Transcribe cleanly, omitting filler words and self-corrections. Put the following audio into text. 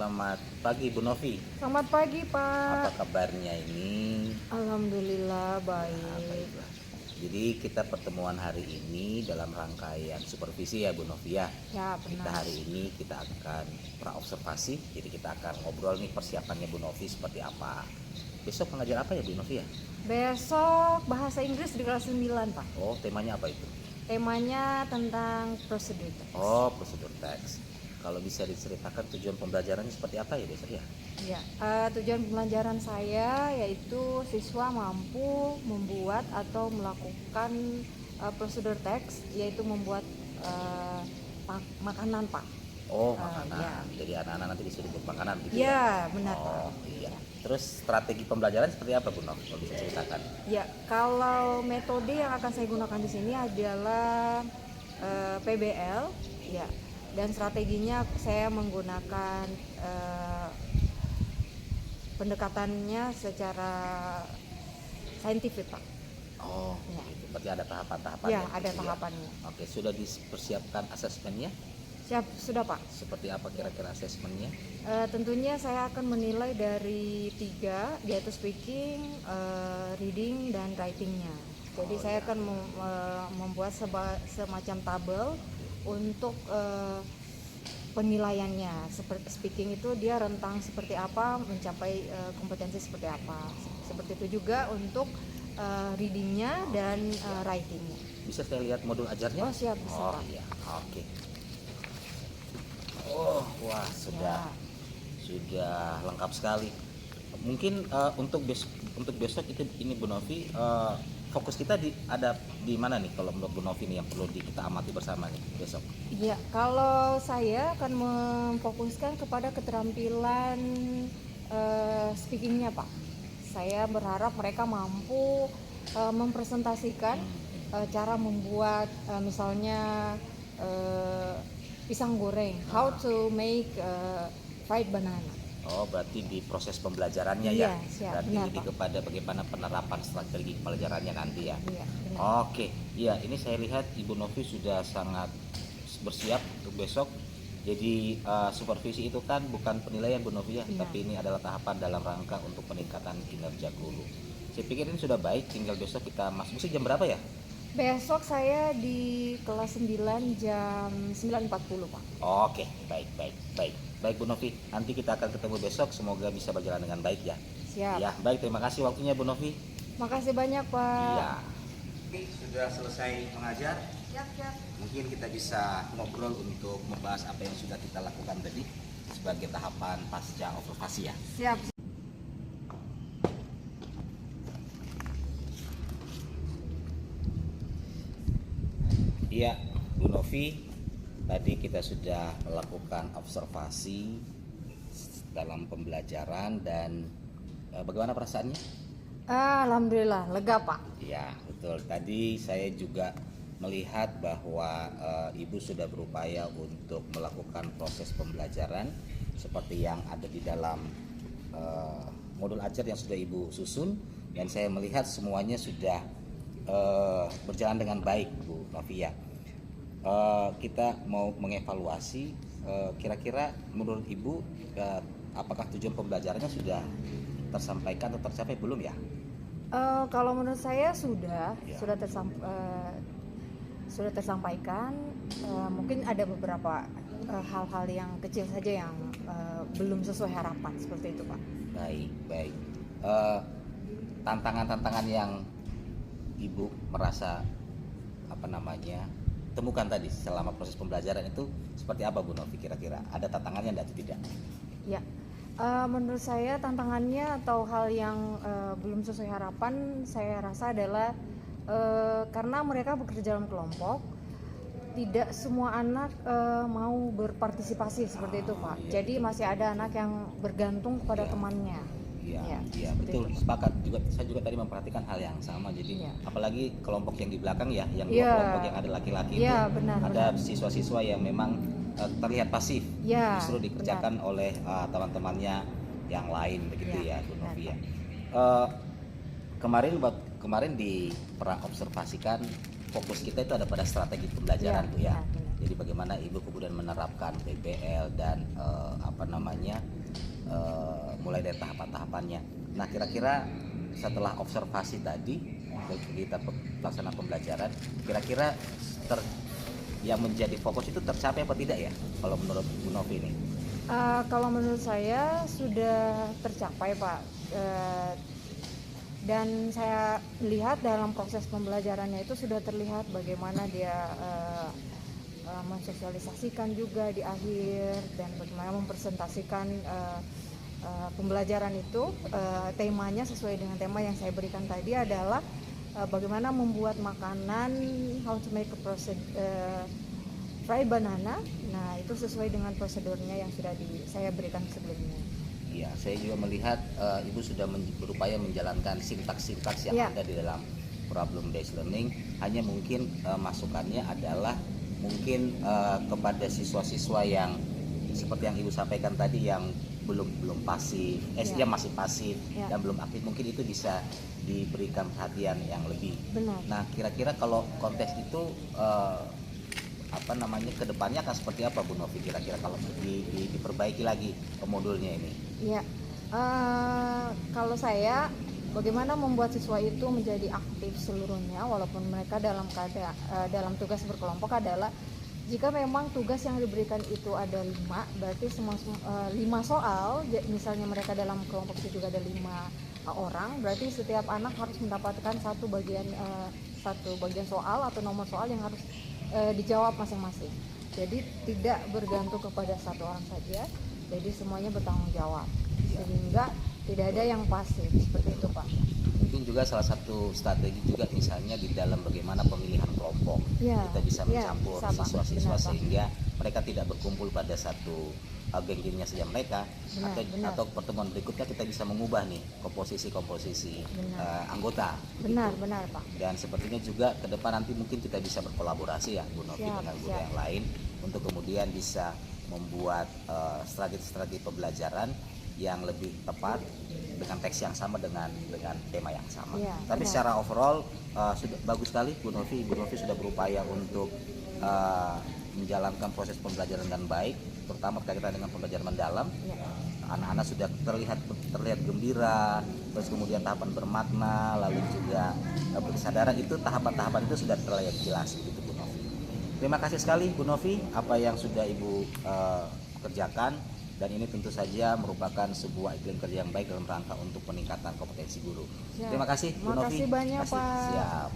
Selamat pagi Bu Novi. Selamat pagi, Apa Pak. kabarnya ini? Alhamdulillah Nah, baik. baiklah. Jadi kita pertemuan hari ini dalam rangkaian supervisi ya Bu Novi ya. Ya, Kita benar. hari ini kita akan praobservasi. Jadi kita akan ngobrol nih persiapannya Bu Novi seperti apa. Besok mengajar apa ya Bu Novi ya? Besok bahasa Inggris di kelas 9, Pak. Oh, temanya apa itu? Temanya tentang prosedur. Oh, prosedur teks. Kalau bisa diceritakan tujuan pembelajarannya seperti apa ya besok ya? Ya, tujuan pembelajaran saya yaitu siswa mampu membuat atau melakukan prosedur teks, yaitu membuat makanan, Pak. Oh, makanan. Ya. Jadi anak-anak nanti disuruh buat makanan gitu ya? Ya, benar, Pak. Oh iya. Terus strategi pembelajaran seperti apa Bu Nov? Kalau bisa ceritakan? Ya, kalau metode yang akan saya gunakan di sini adalah PBL, ya. Dan strateginya saya menggunakan pendekatannya secara saintifik, Pak. Oh, Ya. gitu. Berarti ada tahapan-tahapannya. Ya, ada gitu ya? tahapannya. Oke, sudah dipersiapkan asesmennya? Siap, sudah, Pak. Seperti apa kira-kira asesmennya? Tentunya saya akan menilai dari 3, yaitu speaking, reading, dan writingnya. Jadi saya akan membuat semacam tabel untuk penilaiannya. Seperti speaking itu dia rentang seperti apa, mencapai kompetensi seperti apa. Seperti itu juga untuk readingnya dan writingnya. Bisa saya lihat modul ajarnya? Oh, siap, bisa, Oh Pak. iya, oke. Oh, wah Ya. sudah lengkap sekali. Mungkin untuk besok itu ini Bu Novi, fokus kita ada di mana nih kalau menurut Bu Novi nih yang perlu kita amati bersama nih besok? Ya, kalau saya akan memfokuskan kepada keterampilan speakingnya, Pak. Saya berharap mereka mampu mempresentasikan cara membuat misalnya pisang goreng, how to make fried banana. Oh, berarti di proses pembelajarannya Iya, ya. siap, Berarti benar, lebih Pak. kepada bagaimana penerapan strategi pembelajarannya nanti ya. Iya, benar. Oke, iya ini saya lihat Ibu Novi sudah sangat bersiap untuk besok. Jadi supervisi itu kan bukan penilaian Bu Novi ya, Iya. tapi ini adalah tahapan dalam rangka untuk peningkatan kinerja guru. Saya pikir ini sudah baik, tinggal besok kita masuk. Mesti jam berapa ya? Besok saya di kelas 9 jam 9.40, Pak. Oke, baik. Baik Bu Novi, nanti kita akan ketemu besok. Semoga bisa berjalan dengan baik ya. Siap. Ya, baik. Terima kasih waktunya Bu Novi. Makasih banyak, Pak. Iya. Sudah selesai mengajar. Siap. Mungkin kita bisa ngobrol untuk membahas apa yang sudah kita lakukan tadi sebagai tahapan pasca observasi ya. Siap. Iya, Bu Novi, tadi kita sudah melakukan observasi dalam pembelajaran dan bagaimana perasaannya? Alhamdulillah, lega, Pak. Ya, betul. Tadi saya juga melihat bahwa Ibu sudah berupaya untuk melakukan proses pembelajaran seperti yang ada di dalam modul ajar yang sudah Ibu susun, dan saya melihat semuanya sudah berjalan dengan baik, Bu Novia. Kita mau mengevaluasi kira-kira menurut Ibu apakah tujuan pembelajarannya sudah tersampaikan atau tercapai belum ya? Kalau menurut saya sudah Ya. sudah tersampaikan. Mungkin ada beberapa hal-hal yang kecil saja yang belum sesuai harapan, seperti itu, Pak. Baik. Tantangan-tantangan yang Ibu merasa temukan tadi selama proses pembelajaran itu seperti apa Bu Novi kira-kira? Ada tantangannya atau tidak? Ya, menurut saya tantangannya atau hal yang belum sesuai harapan saya rasa adalah karena mereka bekerja dalam kelompok, tidak semua anak mau berpartisipasi seperti itu, Pak. Iya, Jadi masih ada anak yang bergantung kepada temannya. Iya, seperti betul. itu. Sepakat juga. Saya juga tadi memperhatikan hal yang sama. Jadi Iya. apalagi kelompok yang di belakang ya, yang Iya. dua kelompok yang ada laki-laki itu, Iya, benar. ada siswa-siswa yang memang terlihat pasif, Iya, justru dikerjakan oleh teman-temannya yang lain begitu Iya, ya, Bu benar, Novi ya. Pak. Kemarin di observasikan fokus kita itu ada pada strategi pembelajaran Iya, Bu ya. benar. Jadi bagaimana Ibu kemudian menerapkan PBL dan mulai dari tahapan-tahapannya. Nah, kira-kira setelah observasi tadi kita pelaksanaan pembelajaran, kira-kira yang menjadi fokus itu tercapai apa tidak ya kalau menurut Bu Novi ini? Kalau menurut saya sudah tercapai, Pak. Dan saya lihat dalam proses pembelajarannya itu sudah terlihat bagaimana dia mensosialisasikan juga di akhir, dan bagaimana mempresentasikan pembelajaran itu. Temanya sesuai dengan tema yang saya berikan tadi adalah bagaimana membuat makanan, how to make a fried banana. Nah, itu sesuai dengan prosedurnya yang sudah saya berikan sebelumnya. Iya, saya juga melihat Ibu sudah berupaya menjalankan sintaks-sintaks yang ada di dalam problem based learning. Hanya mungkin masukannya adalah mungkin kepada siswa-siswa yang seperti yang Ibu sampaikan tadi, yang belum pasif, dia masih pasif dan belum aktif, mungkin itu bisa diberikan perhatian yang lebih. Benar. Nah, kira-kira kalau konteks itu kedepannya akan seperti apa, Bu Novi, kira-kira kalau diperbaiki lagi modulnya ini? Ya, kalau saya, bagaimana membuat siswa itu menjadi aktif seluruhnya walaupun mereka dalam tugas berkelompok adalah, jika memang tugas yang diberikan itu ada 5, berarti semua 5 soal, misalnya mereka dalam kelompok itu juga ada 5 orang, berarti setiap anak harus mendapatkan satu bagian soal atau nomor soal yang harus dijawab masing-masing. Jadi tidak bergantung kepada satu orang saja, jadi semuanya bertanggung jawab, sehingga tidak ada yang pasif, seperti itu, Pak. Mungkin juga salah satu strategi juga misalnya di dalam bagaimana pemilihan kelompok, kita bisa mencampur siswa-siswa sehingga mereka tidak berkumpul pada satu geng-gengnya saja mereka. Atau pertemuan berikutnya kita bisa mengubah nih komposisi anggota. Benar, Pak. Dan sepertinya juga ke depan nanti mungkin kita bisa berkolaborasi ya, Bu Novi, dengan guru yang lain untuk kemudian bisa membuat strategi pembelajaran yang lebih tepat dengan teks yang sama dengan tema yang sama. Tapi secara overall sudah bagus sekali Bu Novi. Bu Novi sudah berupaya untuk menjalankan proses pembelajaran dengan baik, terutama berkaitan dengan pembelajaran mendalam. Anak-anak sudah terlihat gembira, terus kemudian tahapan bermakna, lalu juga berkesadaran, itu tahapan-tahapan itu sudah terlihat jelas begitu, Bu Novi. Terima kasih sekali Bu Novi apa yang sudah Ibu kerjakan, dan ini tentu saja merupakan sebuah iklim kerja yang baik dalam rangka untuk peningkatan kompetensi guru. Terima kasih Bu Novi. Terima kasih banyak, Pak. Siap.